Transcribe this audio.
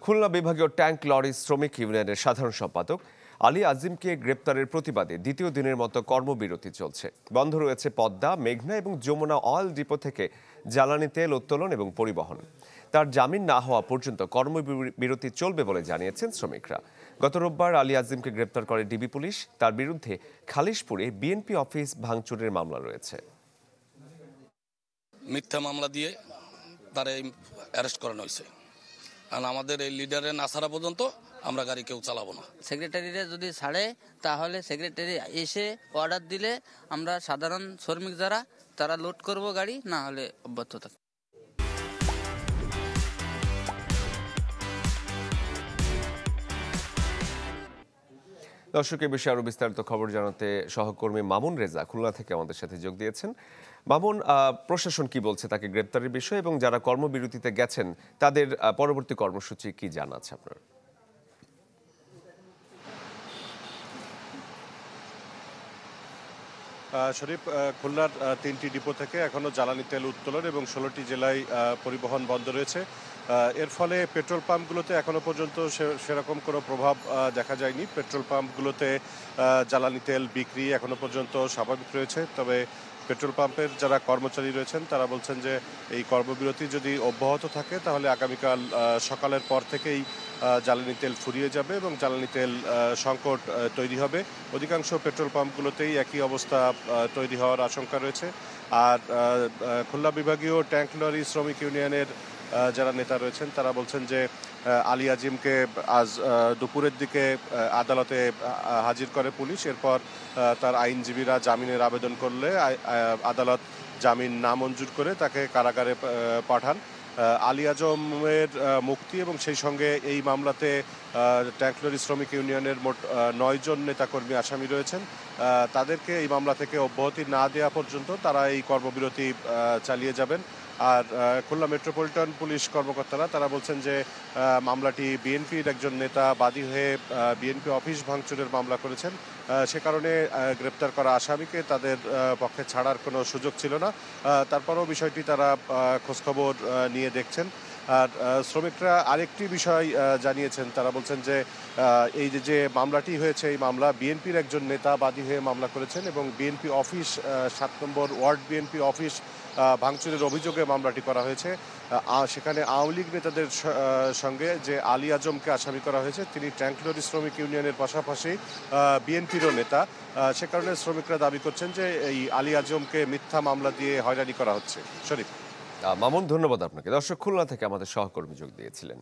খুলনা বিভাগীয় tank lorry শ্রমিক ইউনিয়নের সাধারণ সম্পাদক আলী আজিমকে গ্রেপ্তারের প্রতিবাদে দ্বিতীয় দিনের মতো কর্মবিরতি চলছে। বন্ধ রয়েছে পদ্মা, মেঘনা এবং যমুনা অয়েল ডিপো থেকে জ্বালানি তেল উত্তোলন এবং পরিবহন। তার জামিন না হওয়া পর্যন্ত কর্মবিরতি চলবে বলে জানিয়েছেন শ্রমিকরা। গত রোববার আলী আজিমকে গ্রেপ্তার করে ডিবি পুলিশ। তার বিরুদ্ধে খালিশপুরে বিএনপি অফিস ভাঙচুরের মামলা রয়েছে। মিথ্যা মামলা দিয়ে তারা অ্যারেস্ট করানো হয়েছে। আর আমাদের এই লিডারের না ছাড়া পর্যন্ত আমরা গাড়ি কেউ চালাবো না। সেক্রেটারিরা যদি ছাড়ে তাহলে সেক্রেটারি এসে অর্ডার দিলে আমরা সাধারণ শ্রমিক যারা তারা লোড করব গাড়ি, না হলে অব্যাহত থাকবে। দর্শক, এই বিষয়ে আরো বিস্তারিত খবর জানাতে সহকর্মী মামুন রেজা খুলনা থেকে আমাদের সাথে যোগ দিয়েছেন। মামুন, প্রশাসন কি বলছে তাকে গ্রেপ্তারের বিষয়ে এবং যারা কর্মবিরতিতে গেছেন তাদের পরবর্তী কর্মসূচি কি জানা আছে আপনার? শরীফ, খুলনার 3টি ডিপো থেকে এখনো জ্বালানি তেল উত্তোলন এবং 16টি জেলায় পরিবহন বন্ধ রয়েছে। এর ফলে পেট্রোল পাম্পগুলোতে এখনো পর্যন্ত সেরকম কোনো প্রভাব দেখা যায়নি। পেট্রোল পাম্পগুলোতে জ্বালানি তেল বিক্রি এখনো পর্যন্ত স্বাভাবিক রয়েছে। তবে পেট্রোল পাম্পের যারা কর্মচারী রয়েছেন তারা বলছেন যে এই কর্মবিরতি যদি অব্যাহত থাকে তাহলে আগামীকাল সকালের পর থেকেই জ্বালানি তেল ফুরিয়ে যাবে এবং জ্বালানি তেল সংকট তৈরি হবে। অধিকাংশ পেট্রোল পাম্পগুলোতেই একই অবস্থা তৈরি হওয়ার আশঙ্কা রয়েছে। আর খুলনা বিভাগীয় ট্যাঙ্ক লরি শ্রমিক ইউনিয়নের যারা নেতা রয়েছেন তারা বলছেন যে আলী আজিমকে আজ দুপুরের দিকে আদালতে হাজির করে পুলিশ। এরপর তার আইনজীবীরা জামিনের আবেদন করলে আদালত জামিন নামঞ্জুর করে তাকে কারাগারে পাঠান। আলী আজমের মুক্তি এবং সেই সঙ্গে এই মামলাতে ট্যাঙ্ক লরি শ্রমিক ইউনিয়নের মোট 9 জন নেতাকর্মী আসামি রয়েছেন। তাদেরকে এই মামলা থেকে অব্যাহতি না দেওয়া পর্যন্ত তারা এই কর্মবিরতি চালিয়ে যাবেন। আর খুলনা মেট্রোপলিটন পুলিশ কর্মকর্তারা তারা বলছেন যে মামলাটি বিএনপির একজন নেতা বাদী হয়ে বিএনপি অফিস ভাঙচুরের মামলা করেছেন। সে কারণে গ্রেপ্তার করা আসামিকে তাদের পক্ষে ছাড়ার কোনো সুযোগ ছিল না। তারপরেও বিষয়টি তারা খোঁজখবর নিয়ে দেখছেন। আর শ্রমিকরা আরেকটি বিষয় জানিয়েছেন, তারা বলছেন যে এই যে মামলাটি হয়েছে এই মামলা বিএনপির একজন নেতা বাদী হয়ে মামলা করেছেন এবং বিএনপি অফিস 7 নম্বর ওয়ার্ড বিএনপি অফিস ভাঙচুরের অভিযোগে মামলাটি করা হয়েছে। সেখানে আওয়ামী লীগ নেতাদের সঙ্গে যে আলী আজমকে আসামি করা হয়েছে তিনি ট্যাঙ্ক লরি শ্রমিক ইউনিয়নের পাশাপাশি বিএনপিরও নেতা। সে কারণে শ্রমিকরা দাবি করছেন যে এই আলী আজমকে মিথ্যা মামলা দিয়ে হয়রানি করা হচ্ছে। শরীফ। মামুন, ধন্যবাদ আপনাকে। দর্শক, খুলনা থেকে আমাদের সহকর্মী যোগ দিয়েছিলেন।